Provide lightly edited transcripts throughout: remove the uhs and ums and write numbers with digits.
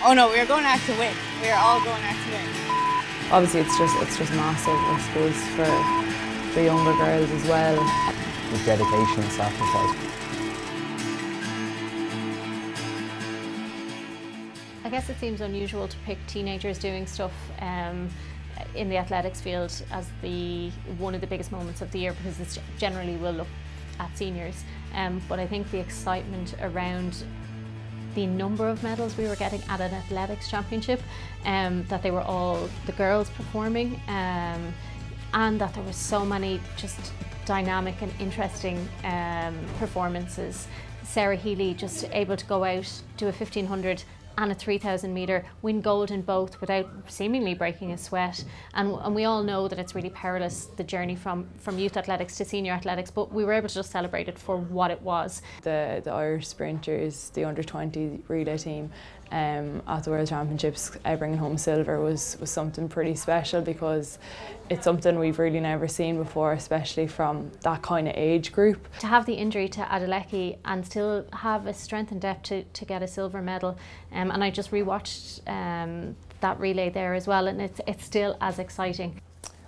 Oh no, we're going out to win. We're all going out to win. Obviously, it's just massive, I suppose, for younger girls as well. With dedication and sacrifice. I guess it seems unusual to pick teenagers doing stuff in the athletics field as one of the biggest moments of the year, because it's generally will look at seniors. But I think the excitement around the number of medals we were getting at an athletics championship, that they were all the girls performing, and that there were so many just dynamic and interesting performances. Sarah Healy just able to go out, do a 1500 and a 3000 metre, win gold in both without seemingly breaking a sweat. And we all know that it's really perilous, the journey from youth athletics to senior athletics, but we were able to just celebrate it for what it was. The Irish sprinters, the under-20 relay team at the World Championships, bringing home silver was something pretty special, because it's something we've really never seen before, especially from that kind of age group. To have the injury to Adeleke and still have a strength and depth to get a silver medal, and I just rewatched that relay there as well, and it's still as exciting.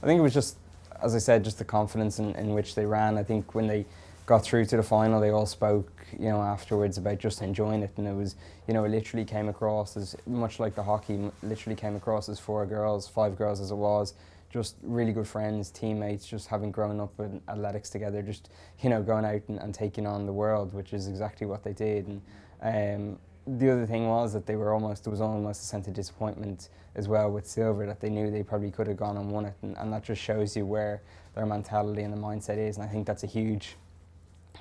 I think it was just, as I said, just the confidence in which they ran. I think when they got through to the final, they all spoke, afterwards about just enjoying it, and it was, it literally came across as, much like the hockey, literally came across as 5 girls as it was, just really good friends, teammates, just having grown up in athletics together, just, going out and taking on the world, which is exactly what they did. And the other thing was that there was almost a sense of disappointment as well with silver, that they knew they probably could have gone and won it, and that just shows you where their mentality and the mindset is, and I think that's a huge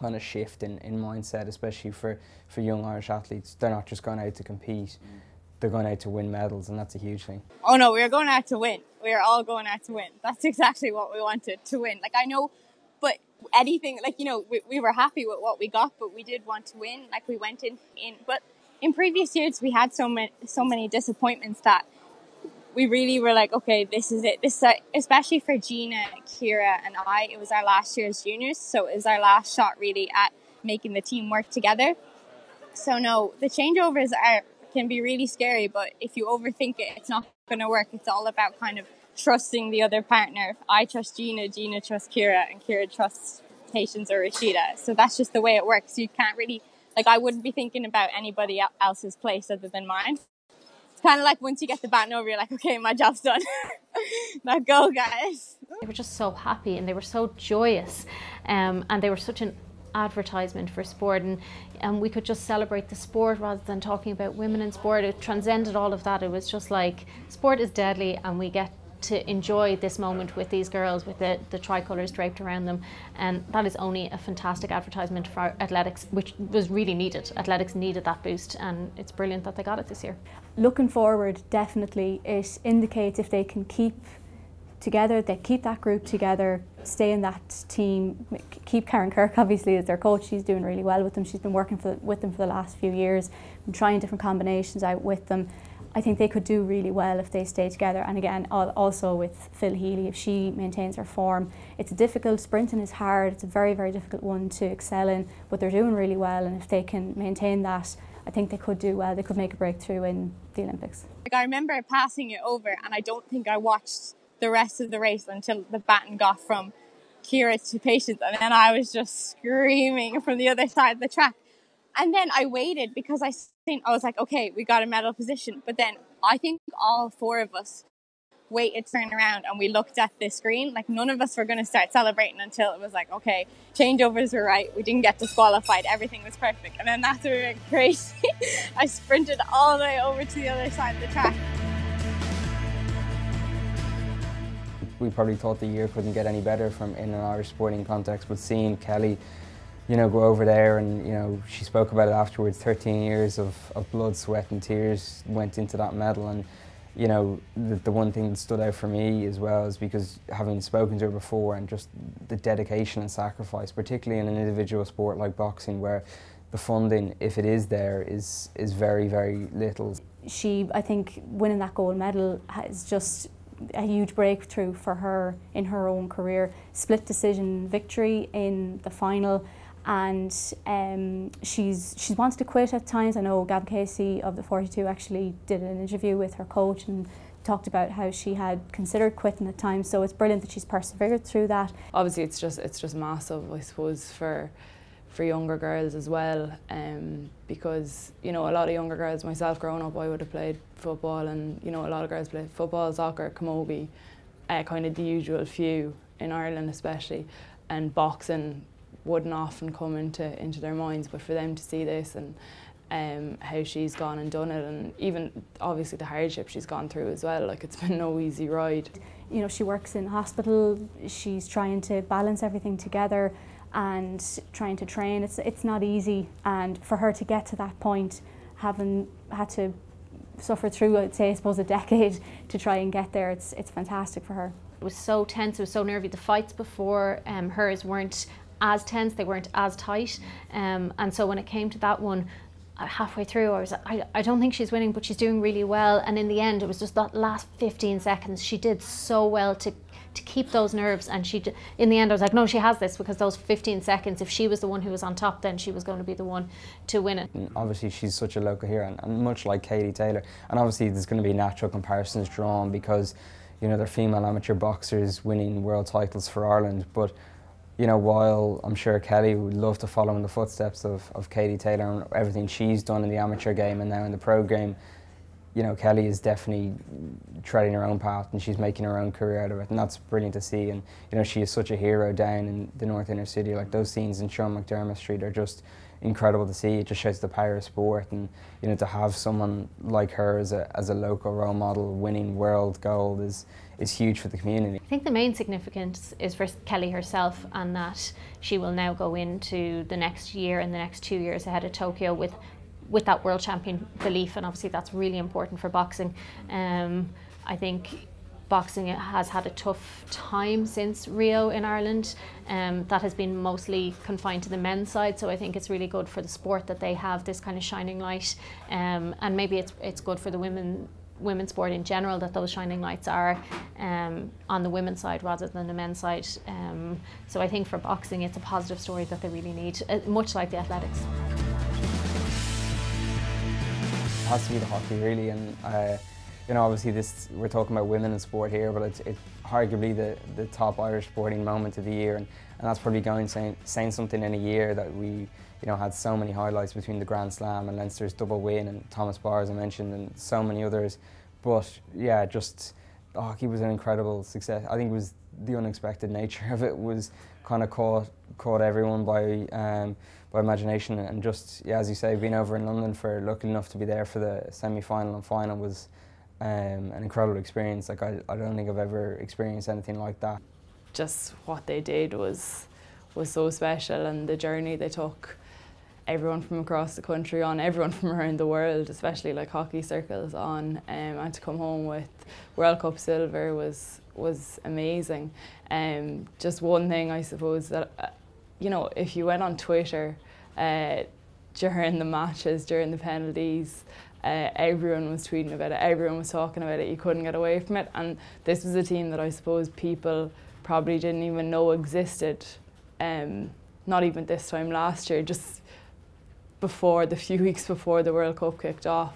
kind of shift in mindset, especially for young Irish athletes. They're not just going out to compete, they're going out to win medals, and that's a huge thing. Oh no, we're going out to win. We're all going out to win. That's exactly what we wanted, to win. I know, but anything, we were happy with what we got, but we did want to win. We went in. But in previous years, we had so many disappointments that we really were like, okay, this is it. Especially for Gina, Kira, and I, it was our last year as juniors, so it was our last shot really at making the team work together. So no, the changeovers can be really scary, but if you overthink it, it's not going to work. It's all about kind of trusting the other partner. I trust Gina, Gina trusts Kira, and Kira trusts Patience or Rashida. So that's just the way it works. You can't really, I wouldn't be thinking about anybody else's place other than mine. Kind of like once you get the baton over, you're like, okay, my job's done. Now go, guys. They were just so happy and they were so joyous, and they were such an advertisement for sport, and we could just celebrate the sport rather than talking about women in sport. It transcended all of that. It was just like, sport is deadly, and we get to enjoy this moment with these girls with the tricolours draped around them, and that is only a fantastic advertisement for athletics, which was really needed. Athletics needed that boost, and it's brilliant that they got it this year. Looking forward, definitely it indicates if they can keep together, they keep that group together, stay in that team, keep Karen Kirk obviously as their coach. She's doing really well with them. She's been working with them for the last few years and trying different combinations out with them. I think they could do really well if they stay together, and again also with Phil Healy, if she maintains her form. It's a difficult, sprinting is hard, it's a very, very difficult one to excel in, but they're doing really well, and if they can maintain that, I think they could do well. They could make a breakthrough in the Olympics. I remember passing it over, and I don't think I watched the rest of the race until the baton got from Kira to Patience, and then I was just screaming from the other side of the track. And then I waited because I was like, okay, we got a medal position. But then I think all 4 of us waited to turn around and we looked at the screen. None of us were going to start celebrating until it was like, okay, changeovers were right. We didn't get disqualified. Everything was perfect. And then after we went crazy, I sprinted all the way over to the other side of the track. We probably thought the year couldn't get any better in an Irish sporting context, but seeing Kelly go over there, and she spoke about it afterwards. 13 years of blood, sweat and tears went into that medal, and the one thing that stood out for me as well is because having spoken to her before, and just the dedication and sacrifice, particularly in an individual sport like boxing, where the funding, if it is there, is very, very little. She, I think, winning that gold medal is just a huge breakthrough for her in her own career. Split decision victory in the final. and she's wanted to quit at times. I know Gab Casey of the 42 actually did an interview with her coach and talked about how she had considered quitting at times, so it's brilliant that she's persevered through that. Obviously it's just massive, I suppose, for younger girls as well, because, you know, a lot of younger girls, myself growing up, I would have played football, and, you know, a lot of girls play football, soccer, camogie, kind of the usual few in Ireland especially, and boxing wouldn't often come into their minds, but for them to see this and how she's gone and done it, and even obviously the hardship she's gone through as well, like it's been no easy ride. You know, she works in hospital, she's trying to balance everything together and trying to train. It's not easy, and for her to get to that point, having had to suffer through, I'd say, I suppose, a decade to try and get there, it's fantastic for her. It was so tense, it was so nervy. The fights before hers weren't as tense, they weren't as tight, and so when it came to that one, halfway through I was like, I don't think she's winning, but she's doing really well, and in the end it was just that last 15 seconds she did so well to keep those nerves, and in the end I was like, no, she has this, because those 15 seconds, if she was the one who was on top, then she was going to be the one to win it. And obviously she's such a local hero, and much like Katie Taylor, and obviously there's going to be natural comparisons drawn because, you know, they're female amateur boxers winning world titles for Ireland, but, you know, while I'm sure Kelly would love to follow in the footsteps of Katie Taylor and everything she's done in the amateur game and now in the pro game, you know, Kelly is definitely treading her own path, and she's making her own career out of it, and that's brilliant to see. And, you know, she is such a hero down in the North Inner City. Like, those scenes in Sean McDermott Street are just incredible to see. It just shows the power of sport, and, you know, to have someone like her as a local role model winning world gold is huge for the community. I think the main significance is for Kelly herself, and that she will now go into the next year and the next 2 years ahead of Tokyo with that world champion belief, and obviously that's really important for boxing. I think boxing has had a tough time since Rio in Ireland. That has been mostly confined to the men's side, so I think it's really good for the sport that they have this kind of shining light, and maybe it's good for the women's sport in general that those shining lights are on the women's side rather than the men's side. So I think for boxing it's a positive story that they really need, much like the athletics. It has to be the hockey, really, and you know, obviously we're talking about women in sport here, but it's arguably the top Irish sporting moment of the year, and that's probably saying something in a year that we, you know, had so many highlights between the Grand Slam and Leinster's double win and Thomas Barr, as I mentioned, and so many others. But yeah, just hockey was an incredible success. I think it was the unexpected nature of it was kind of caught everyone by imagination, and just, yeah, as you say, being over in London, lucky enough to be there for the semi-final and final, was an incredible experience. Like, I don't think I've ever experienced anything like that. Just what they did was so special, and the journey they took everyone from across the country on, everyone from around the world, especially like hockey circles on, and to come home with World Cup silver was amazing. Just one thing, I suppose, that you know, if you went on Twitter during the matches, during the penalties, everyone was tweeting about it, everyone was talking about it, you couldn't get away from it. And this was a team that I suppose people probably didn't even know existed, not even this time last year, just before, the few weeks before the World Cup kicked off.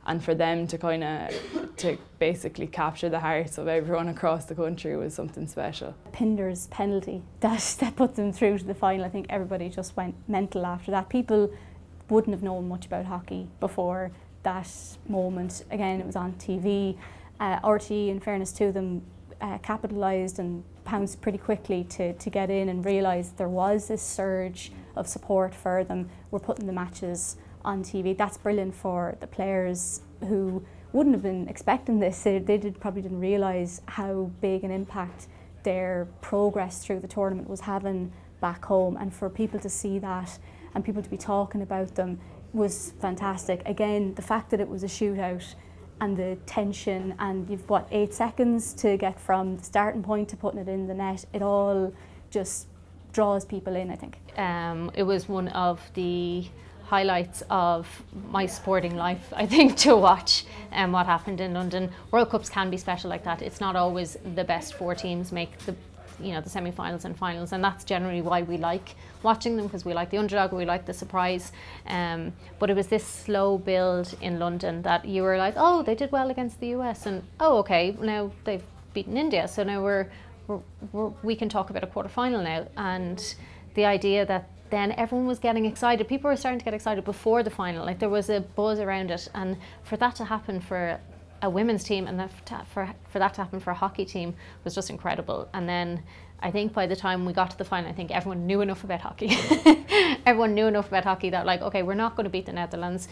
And for them to basically capture the hearts of everyone across the country was something special. Pinder's penalty that put them through to the final, I think everybody just went mental after that. People wouldn't have known much about hockey before that moment. Again, it was on TV. RTE, in fairness to them, capitalised and pounced pretty quickly to get in and realised there was this surge of support for them. We're putting the matches on TV. That's brilliant for the players who wouldn't have been expecting this. They probably didn't realise how big an impact their progress through the tournament was having back home, and for people to see that and people to be talking about them was fantastic. Again, the fact that it was a shootout and the tension, and you've 8 seconds to get from the starting point to putting it in the net, it all just draws people in, I think. It was one of the highlights of my sporting life, I think, to watch what happened in London. World Cups can be special like that. It's not always the best 4 teams make the semi-finals and finals, and that's generally why we like watching them, because we like the underdog, we like the surprise. But it was this slow build in London that you were like, oh, they did well against the US, and oh, okay, now they've beaten India, so now we can talk about a quarter-final now. And the idea that then everyone was getting excited, people were starting to get excited before the final, like there was a buzz around it, and for that to happen for a women's team and for that to happen for a hockey team was just incredible. And then I think by the time we got to the final, I think everyone knew enough about hockey. Everyone knew enough about hockey that, like, okay, we're not going to beat the Netherlands,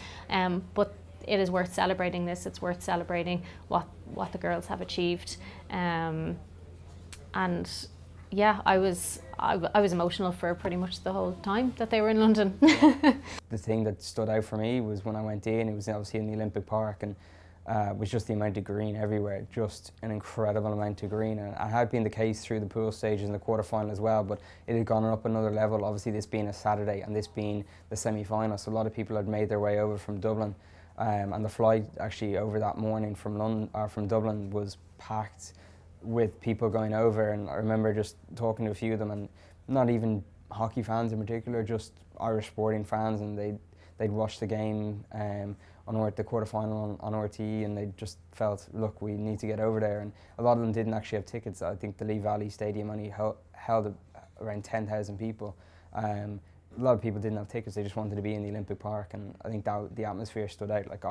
but it is worth celebrating this. It's worth celebrating what the girls have achieved. And yeah, I was emotional for pretty much the whole time that they were in London. The thing that stood out for me was when I went in, it was obviously in the Olympic Park, and was just the amount of green everywhere, just an incredible amount of green. And it had been the case through the pool stages and the quarter-final as well, but it had gone up another level, obviously this being a Saturday and this being the semi-final. So a lot of people had made their way over from Dublin, and the flight actually over that morning from Dublin was packed with people going over. And I remember just talking to a few of them, and not even hockey fans in particular, just Irish sporting fans, and they'd watched the game on the quarter-final on RTE, and they just felt, look, we need to get over there. And a lot of them didn't actually have tickets. I think the Lee Valley Stadium only held around 10,000 people. A lot of people didn't have tickets, they just wanted to be in the Olympic Park, and I think that the atmosphere stood out. Like,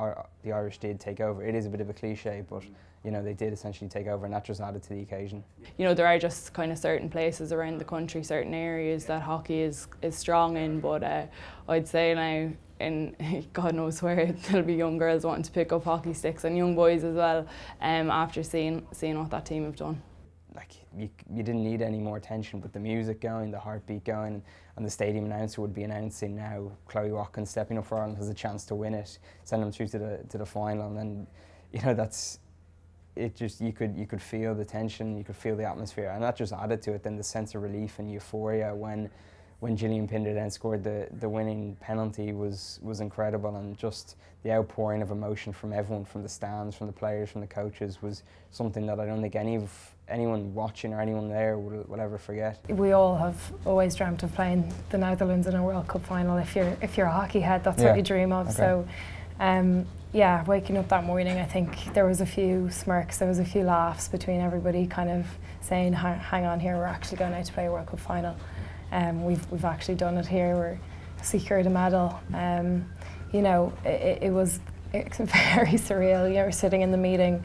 the Irish did take over. It is a bit of a cliche, but they did essentially take over, and that just added to the occasion. There are just kind of certain places around the country, certain areas that hockey is strong in, but I'd say now, in God knows where, there'll be young girls wanting to pick up hockey sticks, and young boys as well, after seeing what that team have done. Like, you didn't need any more attention, but the music going, the heartbeat going, and the stadium announcer would be announcing now Chloe Watkins stepping up for Ireland has a chance to win it, send them through to the final, and then that's it. Just you could feel the tension, you could feel the atmosphere, and that just added to it. Then the sense of relief and euphoria when Gillian Pinder then scored the winning penalty was incredible, and just the outpouring of emotion from everyone, from the stands, from the players, from the coaches, was something that I don't think anyone watching or anyone there will ever forget. We all have always dreamt of playing the Netherlands in a World Cup final. If you're a hockey head, that's what you dream of. Okay. So yeah, waking up that morning, I think there was a few smirks, there was a few laughs between everybody, kind of saying, hang on here, we're actually going out to play a World Cup final. We've actually done it here, we're secured a medal. It was very surreal. We're sitting in the meeting,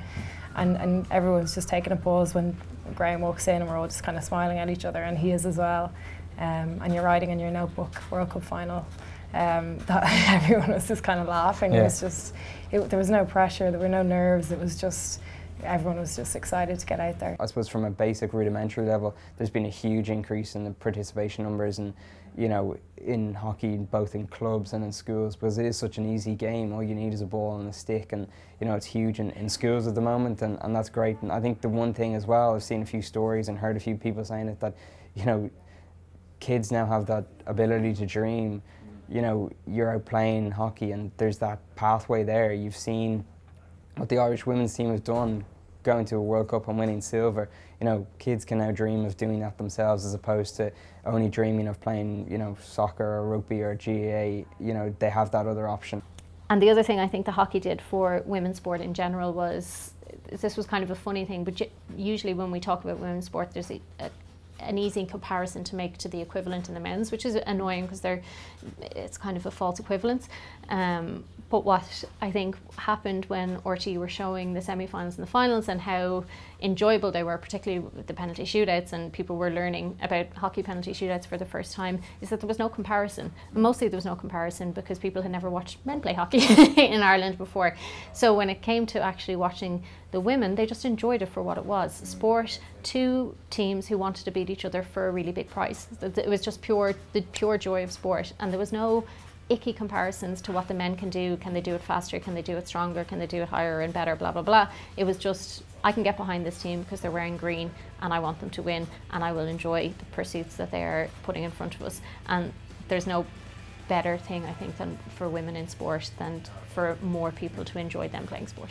and everyone's just taking a pause when Graham walks in, and we're all just kind of smiling at each other, and he is as well. And you're writing in your notebook, World Cup final. That everyone was just kind of laughing. Yeah. It was just, there was no pressure, there were no nerves, it was just, everyone was just excited to get out there. I suppose from a basic rudimentary level, there's been a huge increase in the participation numbers, and in hockey, both in clubs and in schools, because it is such an easy game. All you need is a ball and a stick, and it's huge in schools at the moment, and that's great. And I think the one thing as well, I've seen a few stories and heard a few people saying it, that kids now have that ability to dream. You're out playing hockey, and there's that pathway there. You've seen what the Irish women's team have done, going to a World Cup and winning silver. Kids can now dream of doing that themselves, as opposed to only dreaming of playing, soccer or rugby or GAA. They have that other option. And the other thing I think the hockey did for women's sport in general was, this was kind of a funny thing, but usually when we talk about women's sport, there's an easy comparison to make to the equivalent in the men's, which is annoying because it's kind of a false equivalence. But what I think happened when RTE were showing the semi-finals and the finals and how enjoyable they were, particularly with the penalty shootouts, and people were learning about hockey penalty shootouts for the first time, is that there was no comparison. And mostly there was no comparison because people had never watched men play hockey in Ireland before. So when it came to actually watching the women, they just enjoyed it for what it was. Sport, two teams who wanted to beat each other for a really big prize. It was just the pure joy of sport, and there was no icky comparisons to what the men can do. Can they do it faster? Can they do it stronger? Can they do it higher and better? Blah, blah, blah. It was just, I can get behind this team because they're wearing green and I want them to win, and I will enjoy the pursuits that they are putting in front of us. And there's no better thing, I think, than for women in sport than for more people to enjoy them playing sport.